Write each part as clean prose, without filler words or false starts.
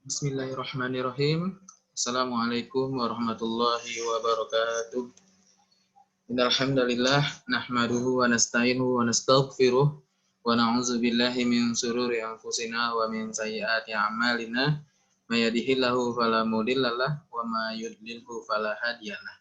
Bismillahirrahmanirrahim. Assalamualaikum warahmatullahi wabarakatuh. Innal hamdalillah nahmaduhu wa nasta'inuhu wa nastaghfiruh wa na'udzu billahi min shururi anfusina wa min sayyiati a'malina. May yahdihillahu fala mudhillalah wa may yudlilhu fala hadiyalah.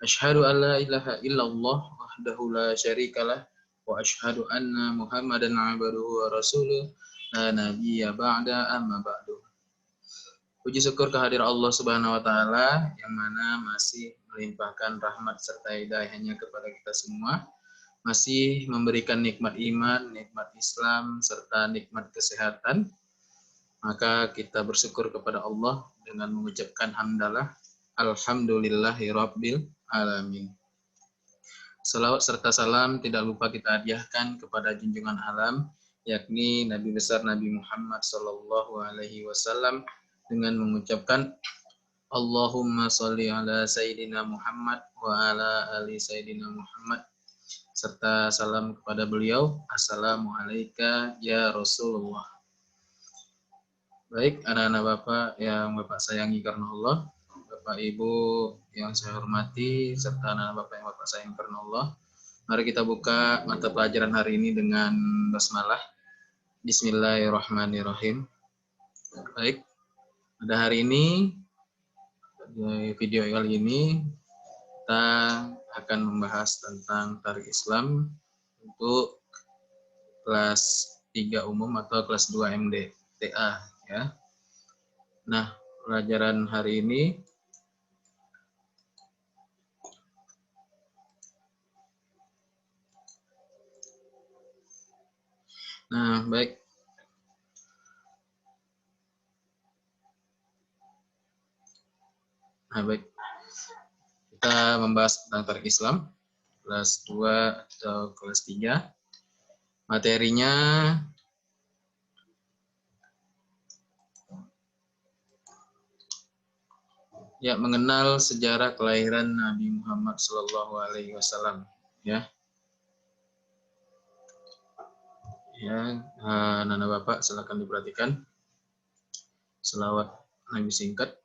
Asyhadu an la ilaha illallah wahdahu la syarikalah wa asyhadu anna Muhammadan 'abduhu wa rasuluh la nabiyya ba'da amma ba'du. Puji syukur kehadiran Allah Subhanahu wa taala yang mana masih melimpahkan rahmat serta hidayahnya kepada kita semua, masih memberikan nikmat iman, nikmat Islam serta nikmat kesehatan. Maka kita bersyukur kepada Allah dengan mengucapkan hamdalah alhamdulillahirabbil alamin. Salawat serta salam tidak lupa kita hadiahkan kepada junjungan alam yakni Nabi besar Nabi Muhammad sallallahu alaihi wasallam dengan mengucapkan Allahumma sholli ala Sayyidina Muhammad wa ala ali Sayyidina Muhammad serta salam kepada beliau. Assalamualaikum ya Rasulullah. Baik, anak-anak Bapak yang Bapak sayangi karena Allah, Bapak Ibu yang saya hormati serta anak-anak Bapak yang Bapak sayangi karena Allah, mari kita buka mata pelajaran hari ini dengan basmalah. Bismillahirrahmanirrahim. Baik. Pada hari ini, di video kali ini, kita akan membahas tentang Tarikh Islam untuk kelas 3 umum atau kelas 2 MDTA. Ya. Nah, pelajaran hari ini, baik. Baik. Kita membahas tentang Tarikh Islam kelas 2 atau kelas 3. Materinya ya mengenal sejarah kelahiran Nabi Muhammad SAW. Ya. Ya, Nana Bapak silakan diperhatikan. Selawat Nabi singkat.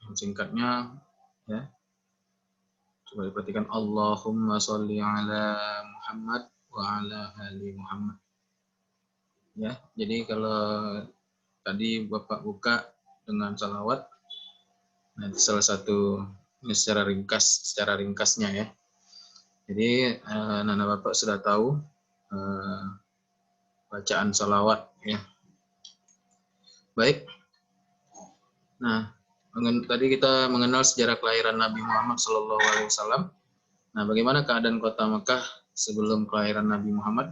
Singkatnya ya. Coba diperhatikan Allahumma sholli ala Muhammad wa ala ali Muhammad. Ya, jadi kalau tadi Bapak buka dengan salawat, nanti salah satu ini secara ringkasnya ya. Jadi Nana Bapak sudah tahu bacaan salawat ya. Baik. Nah, tadi kita mengenal sejarah kelahiran Nabi Muhammad SAW. Nah, bagaimana keadaan kota Mekah sebelum kelahiran Nabi Muhammad?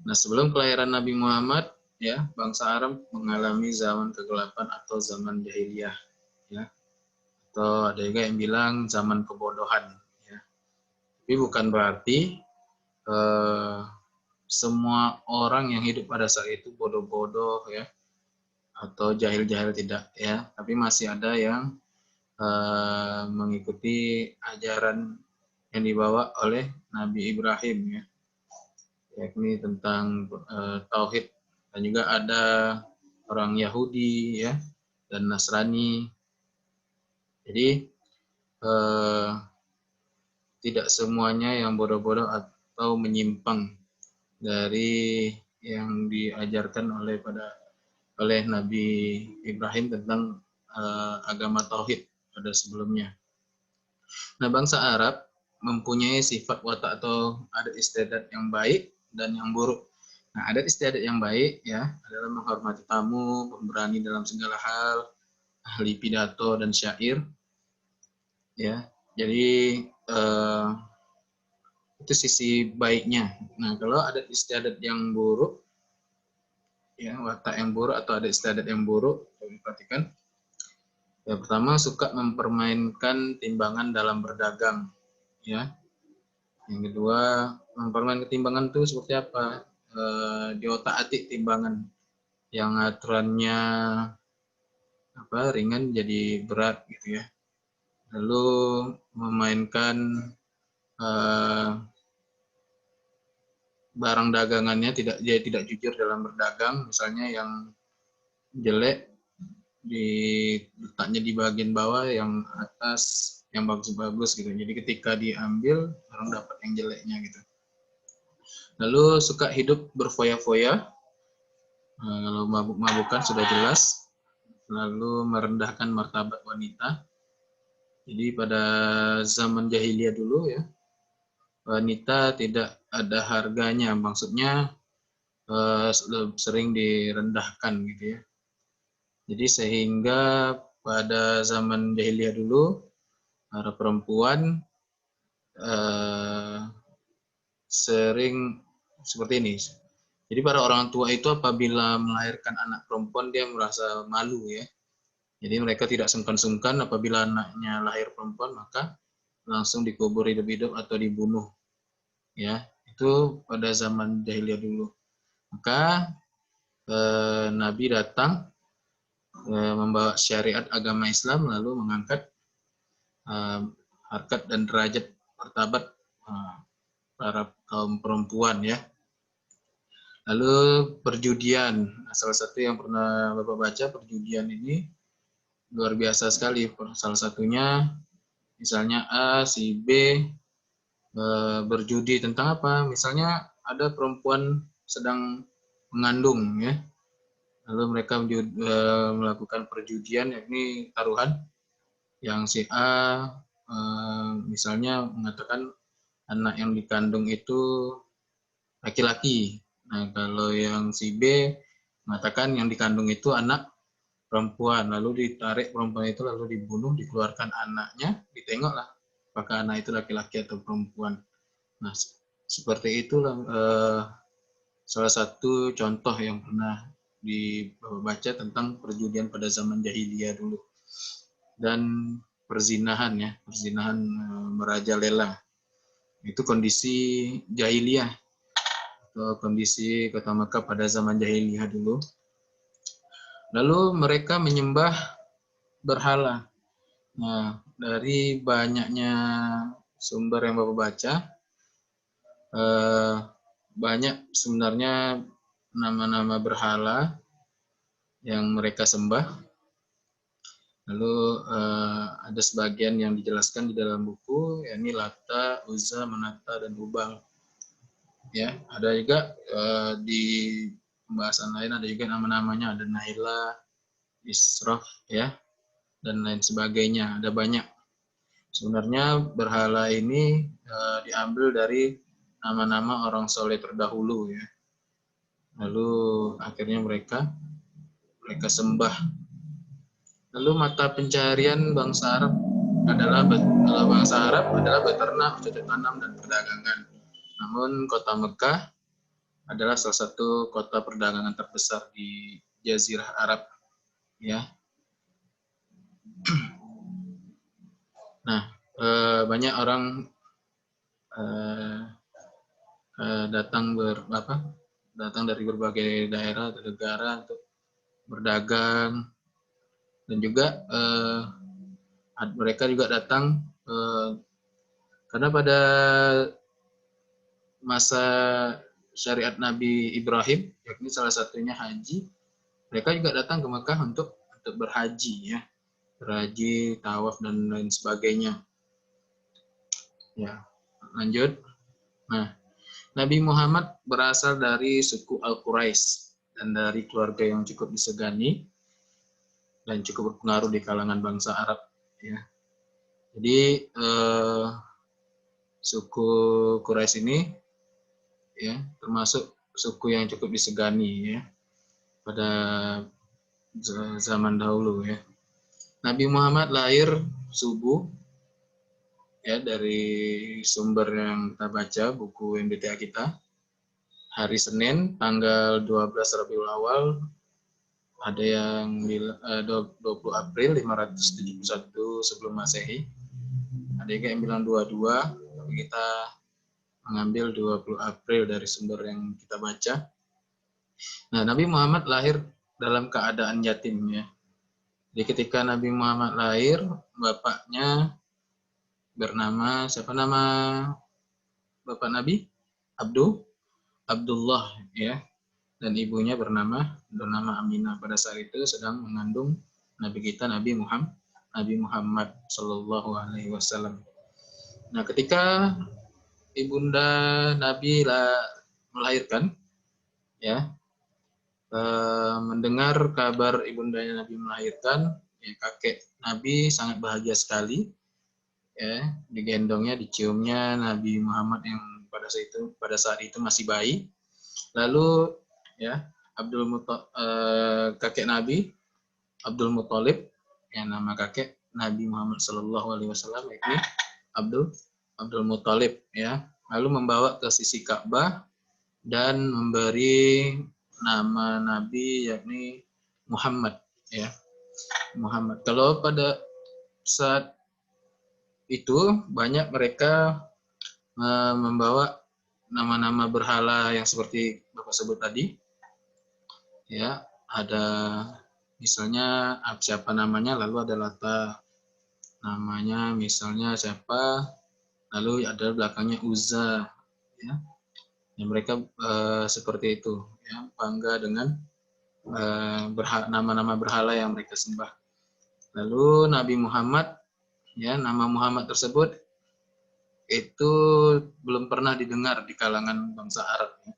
Nah, sebelum kelahiran Nabi Muhammad, ya, bangsa Arab mengalami zaman kegelapan atau zaman jahiliyah, ya. Atau ada juga yang bilang zaman kebodohan, ya. Tapi bukan berarti semua orang yang hidup pada saat itu bodoh-bodoh, ya, atau jahil-jahil, tidak, ya. Tapi masih ada yang mengikuti ajaran yang dibawa oleh Nabi Ibrahim, ya, yakni tentang tauhid, dan juga ada orang Yahudi ya dan Nasrani. Jadi tidak semuanya yang bodoh-bodoh atau menyimpang dari yang diajarkan oleh Nabi Ibrahim tentang agama tauhid pada sebelumnya. Nah, bangsa Arab mempunyai sifat watak atau adat istiadat yang baik dan yang buruk. Nah, adat istiadat yang baik ya adalah menghormati tamu, pemberani dalam segala hal, ahli pidato dan syair. Ya, jadi itu sisi baiknya. Nah, kalau adat istiadat yang buruk, ya watak yang buruk atau adat istiadat yang buruk, perhatikan. Yang pertama, suka mempermainkan timbangan dalam berdagang, ya. Yang kedua, mempermainkan timbangan itu seperti apa? Di otak-atik timbangan yang aturannya ringan jadi berat gitu ya. Lalu memainkan barang dagangannya tidak jujur dalam berdagang, misalnya yang jelek letaknya di bagian bawah, yang atas yang bagus-bagus gitu. Jadi ketika diambil orang dapat yang jeleknya gitu. Lalu suka hidup berfoya-foya. Kalau mabuk-mabukan sudah jelas. Lalu merendahkan martabat wanita. Jadi pada zaman jahiliyah dulu ya, wanita tidak ada harganya, maksudnya sering direndahkan gitu ya. Jadi sehingga pada zaman jahiliyah dulu para perempuan sering seperti ini. Jadi para orang tua itu apabila melahirkan anak perempuan dia merasa malu ya. Jadi mereka tidak sungkan-sungkan apabila anaknya lahir perempuan maka langsung dikubur hidup-hidup atau dibunuh. Ya, itu pada zaman jahiliyah dulu. Maka Nabi datang membawa syariat agama Islam lalu mengangkat harkat dan derajat martabat para kaum perempuan ya. Lalu perjudian, salah satu yang pernah Bapak baca, perjudian ini luar biasa sekali. Salah satunya misalnya A, si B berjudi tentang apa? Misalnya ada perempuan sedang mengandung ya. Lalu mereka melakukan perjudian, yakni taruhan, yang si A misalnya mengatakan anak yang dikandung itu laki-laki. Nah, kalau yang si B mengatakan yang dikandung itu anak perempuan, lalu ditarik perempuan itu lalu dibunuh, dikeluarkan anaknya, ditengoklah apakah anak itu laki-laki atau perempuan. Nah, seperti itulah salah satu contoh yang pernah dibaca tentang perjudian pada zaman jahiliyah dulu. Dan perzinahan ya, perzinahan merajalela. Itu kondisi jahiliyah atau kondisi kota Mekah pada zaman jahiliyah dulu. Lalu mereka menyembah berhala. Nah, dari banyaknya sumber yang Bapak baca, banyak sebenarnya nama-nama berhala yang mereka sembah. Lalu ada sebagian yang dijelaskan di dalam buku, yakni Lata, Uzza, Manata, dan Hubal. Ya, ada juga di pembahasan lain ada juga nama-namanya, ada Naila, Israf, ya, dan lain sebagainya. Ada banyak. Sebenarnya berhala ini diambil dari nama-nama orang soleh terdahulu, ya. Lalu akhirnya mereka sembah. Lalu mata pencaharian bangsa Arab adalah beternak, bercocok tanam, dan perdagangan. Namun kota Mekah adalah salah satu kota perdagangan terbesar di Jazirah Arab, ya. Nah, banyak orang datang dari berbagai daerah atau negara untuk berdagang, dan juga mereka juga datang karena pada masa syariat Nabi Ibrahim, yakni salah satunya haji, mereka juga datang ke Mekah untuk berhaji, ya, berhaji, tawaf, dan lain sebagainya. Ya, lanjut. Nah, Nabi Muhammad berasal dari suku Al-Quraisy dan dari keluarga yang cukup disegani dan cukup berpengaruh di kalangan bangsa Arab, ya. Jadi suku Quraisy ini, ya, termasuk suku yang cukup disegani, ya, pada zaman dahulu, ya. Nabi Muhammad lahir subuh, ya, dari sumber yang kita baca, buku MBTA kita, hari Senin tanggal 12 Rabiul Awal, ada yang 20 April 571 sebelum Masehi, ada juga yang bilang 22, tapi kita mengambil 20 April dari sumber yang kita baca. Nah, Nabi Muhammad lahir dalam keadaan yatim, ya. Jadi ketika Nabi Muhammad lahir, bapaknya bernama, siapa nama bapak Nabi? Abdullah, ya. Dan ibunya bernama Aminah. Pada saat itu sedang mengandung Nabi kita Nabi Muhammad Shallallahu Alaihi Wasallam. Nah, ketika ibunda Nabi melahirkan, ya, mendengar kabar ibundanya Nabi melahirkan, ya, kakek Nabi sangat bahagia sekali, ya, digendongnya, diciumnya Nabi Muhammad yang pada saat itu masih bayi. Lalu, ya, kakek Nabi Abdul Muthalib, yang nama kakek Nabi Muhammad Shallallahu Alaihi Wasallam, yakni Abdul Muthalib, ya, lalu membawa ke sisi Ka'bah dan memberi nama Nabi yakni Muhammad, ya, Muhammad. Kalau pada saat itu banyak mereka membawa nama-nama berhala yang seperti Bapak sebut tadi, ya, ada misalnya siapa namanya, lalu ada Lata namanya, misalnya siapa, lalu ada belakangnya Uzza, ya. Ya, mereka seperti itu, ya, bangga dengan nama-nama berhala yang mereka sembah. Lalu Nabi Muhammad, ya, nama Muhammad tersebut itu belum pernah didengar di kalangan bangsa Arab, ya.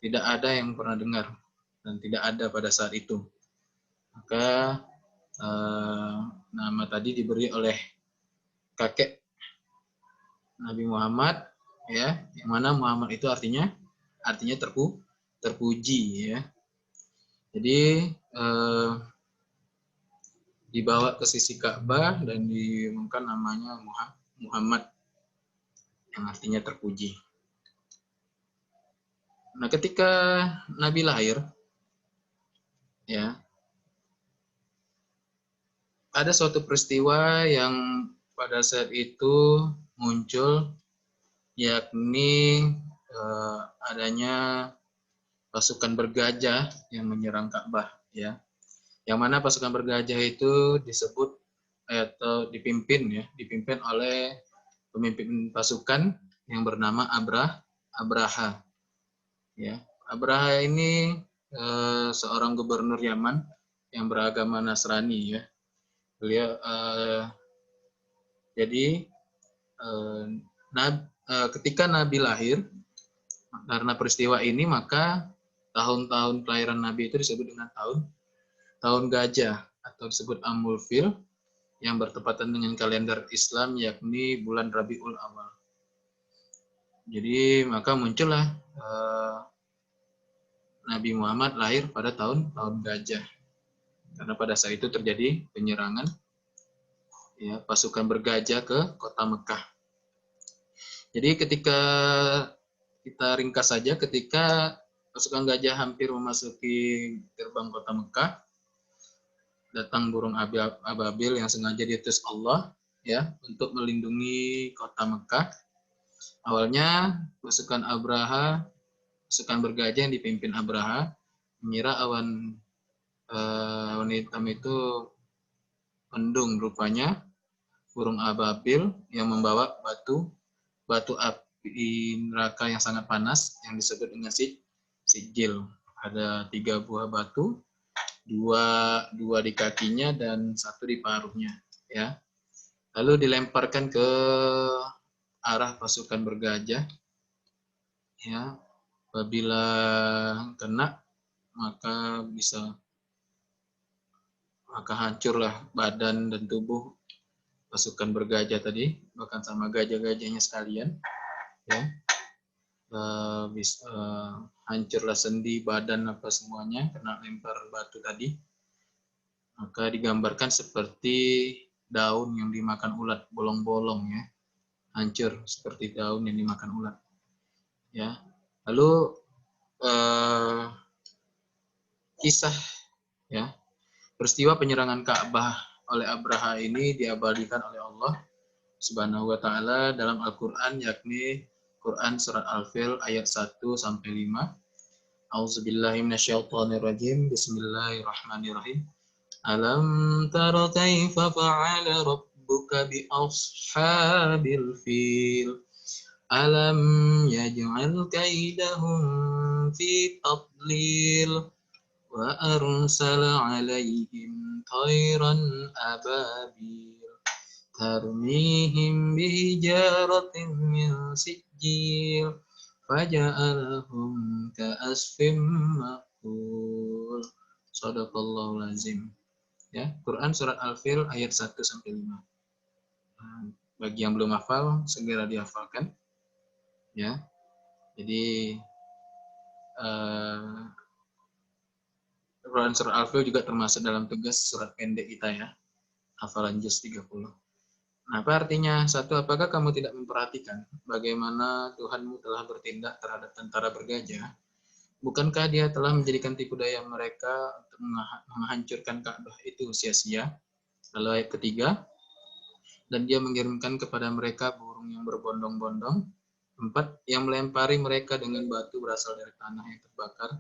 Tidak ada yang pernah dengar dan tidak ada pada saat itu. Maka nama tadi diberi oleh kakek Nabi Muhammad, ya, yang mana Muhammad itu artinya terpuji, ya. Jadi dibawa ke sisi Ka'bah dan diumumkan namanya Muhammad, yang artinya terpuji. Nah, ketika Nabi lahir, ya, ada suatu peristiwa yang pada saat itu muncul, yakni adanya pasukan bergajah yang menyerang Ka'bah, ya. Yang mana pasukan bergajah itu disebut atau dipimpin oleh pemimpin pasukan yang bernama Abraha, ya. Abraha ini seorang gubernur Yaman yang beragama Nasrani, ya. Beliau jadi ketika Nabi lahir, karena peristiwa ini maka tahun-tahun kelahiran Nabi itu disebut dengan tahun gajah atau disebut Amul Fil, yang bertepatan dengan kalender Islam yakni bulan Rabiul Awal. Jadi maka muncullah Nabi Muhammad lahir pada tahun gajah, karena pada saat itu terjadi penyerangan, ya, pasukan bergajah ke kota Mekah. Jadi ketika kita ringkas saja, ketika pasukan gajah hampir memasuki gerbang kota Mekah, datang burung ababil yang sengaja diutus Allah, ya, untuk melindungi kota Mekah. Awalnya pasukan bergajah yang dipimpin Abraha mengira awan hitam itu mendung, rupanya burung ababil yang membawa batu api neraka yang sangat panas yang disebut dengan sijil. Ada 3 buah batu, dua di kakinya dan 1 di paruhnya, ya. Lalu dilemparkan ke arah pasukan bergajah, ya. Apabila kena maka hancurlah badan dan tubuh pasukan bergajah tadi, bahkan sama gajah-gajahnya sekalian, ya. Hancurlah sendi, badan, apa semuanya kena lempar batu tadi. Maka digambarkan seperti daun yang dimakan ulat, bolong-bolong, ya, hancur seperti daun yang dimakan ulat, ya. Lalu kisah, ya, peristiwa penyerangan Ka'bah oleh Abraha ini diabadikan oleh Allah Subhanahu wa taala dalam Al-Qur'an, yakni Quran surat Al-Fil ayat 1 sampai 5. A'udzubillahi minasyaitonirrajim. Bismillahirrahmanirrahim. Alam tara kaifa fa'ala rabbuka bi ashabil fil? Alam yaj'al kaidahum fi tadlil وأرسل عليهم طيرا أبابيل ترميهم بحجارة من سجيل فجعلهم كعصف مأكول. Shadaqallahul azim. Ya, Quran surat Al-Fil ayat 1 sampai 5. Bagi yang belum hafal, segera dihafalkan. Ya. Jadi Quran surat Al-Fil juga termasuk dalam tugas surat pendek kita ya. Hafalan juz 30. Apa artinya? Satu, apakah kamu tidak memperhatikan bagaimana Tuhanmu telah bertindak terhadap tentara bergajah? Bukankah dia telah menjadikan tipu daya mereka untuk menghancurkan Ka'bah itu sia-sia? Lalu ayat ketiga, dan dia mengirimkan kepada mereka burung yang berbondong-bondong. 4, yang melempari mereka dengan batu berasal dari tanah yang terbakar.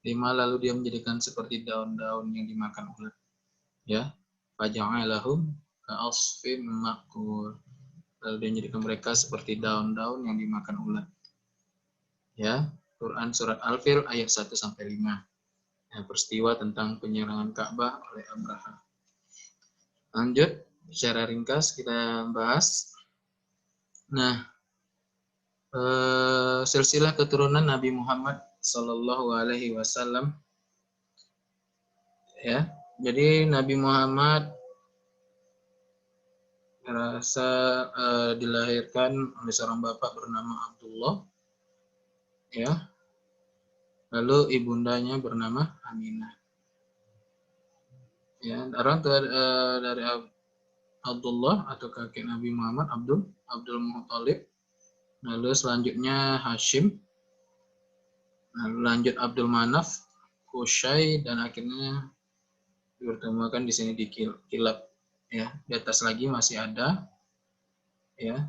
5, lalu dia menjadikan seperti daun-daun yang dimakan ulat. Ya, faja'alahum ka'asfin ma'kul. Lalu dia menjadikan mereka seperti daun-daun yang dimakan ulat. Ya, Quran surat Al-Fil ayat 1 sampai 5. Ya, peristiwa tentang penyerangan Ka'bah oleh Abraha. Lanjut, secara ringkas kita bahas. Nah, silsilah keturunan Nabi Muhammad Sallallahu Alaihi Wasallam. Ya, jadi Nabi Muhammad dilahirkan oleh seorang bapak bernama Abdullah, ya. Lalu ibundanya bernama Aminah. Ya, orang tua dari Abdullah atau kakek Nabi Muhammad Abdul Muthalib. Lalu selanjutnya Hashim. Lalu lanjut Abdul Manaf, Qusay, dan akhirnya dipertemukan di sini di Kilab. Ya, di atas lagi masih ada. Ya.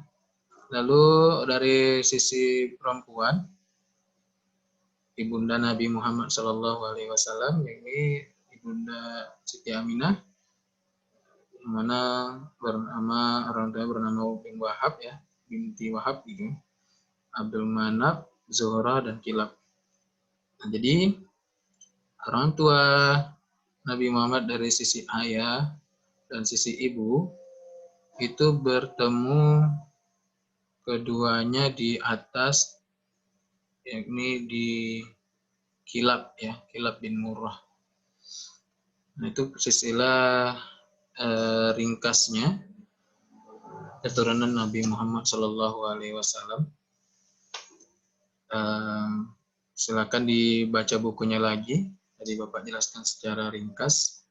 Lalu dari sisi perempuan, ibunda Nabi Muhammad Shallallahu Alaihi Wasallam, ini ibunda Siti Aminah, yang mana bernama orang tua bernama bin Wahab ya, binti Wahab gitu, Abdul Manaf, Zuhra, dan Kilab. Nah, jadi orang tua Nabi Muhammad dari sisi ayah dan sisi ibu itu bertemu keduanya di atas, yakni di Kilab ya, Kilab bin Murrah. Nah, itu silsilah ringkasnya keturunan Nabi Muhammad Shallallahu Alaihi Wasallam. Silakan dibaca bukunya lagi. Tadi Bapak jelaskan secara ringkas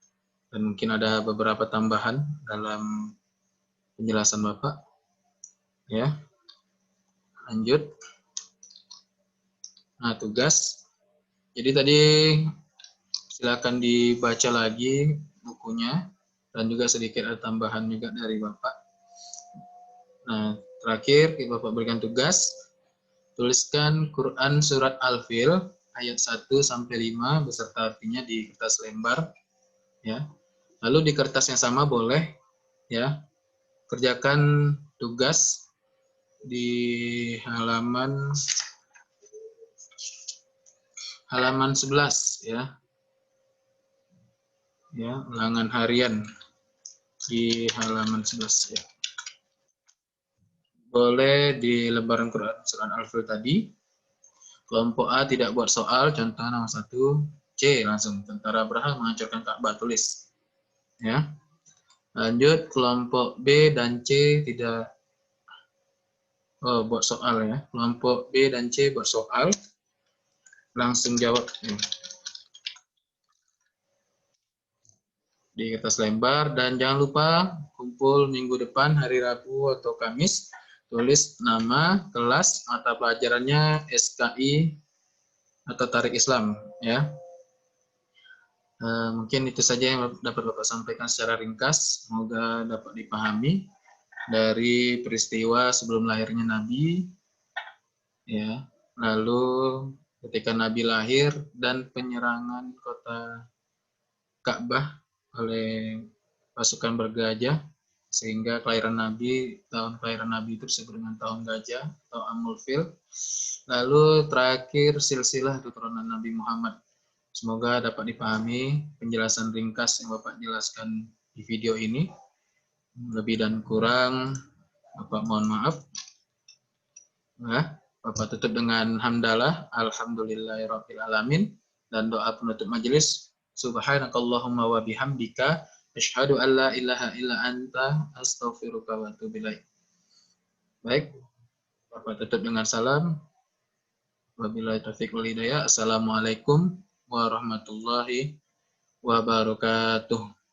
dan mungkin ada beberapa tambahan dalam penjelasan Bapak. Ya, lanjut. Nah, tugas. Jadi tadi silakan dibaca lagi bukunya dan juga sedikit ada tambahan juga dari Bapak. Nah, terakhir Bapak berikan tugas. Tuliskan Quran surat Al-Fil ayat 1 sampai 5 beserta artinya di kertas lembar ya. Lalu di kertas yang sama boleh ya kerjakan tugas di halaman 11 ya. Ya, ulangan harian di halaman 11 ya. Boleh di lembaran Quran surat Al-Fil tadi. Kelompok A tidak buat soal, contoh nomor 1, C langsung tentara Abraha menghancurkan Ka'bah, tulis. Ya. Lanjut kelompok B dan C tidak buat soal ya. Kelompok B dan C buat soal. Langsung jawab di kertas lembar dan jangan lupa kumpul minggu depan hari Rabu atau Kamis, tulis nama, kelas, mata pelajarannya SKI atau Tarik Islam ya. Mungkin itu saja yang dapat Bapak sampaikan secara ringkas. Semoga dapat dipahami dari peristiwa sebelum lahirnya Nabi, ya. Lalu ketika Nabi lahir dan penyerangan kota Ka'bah oleh pasukan bergajah, sehingga tahun kelahiran Nabi itu disebut dengan tahun gajah atau Amul Fil. Lalu terakhir silsilah keturunan Nabi Muhammad Semoga dapat dipahami penjelasan ringkas yang Bapak jelaskan di video ini. Lebih dan kurang, Bapak mohon maaf. Nah, Bapak tutup dengan hamdalah, alhamdulillahirabbil alamin, dan doa penutup majelis. Subhanakallahumma wa bihamdika asyhadu an la ilaha illa anta astaghfiruka wa atubu ilaik. Baik, Bapak tutup dengan salam. Wabillahi taufiq wal hidayah. Assalamualaikum warahmatullahi wabarakatuh.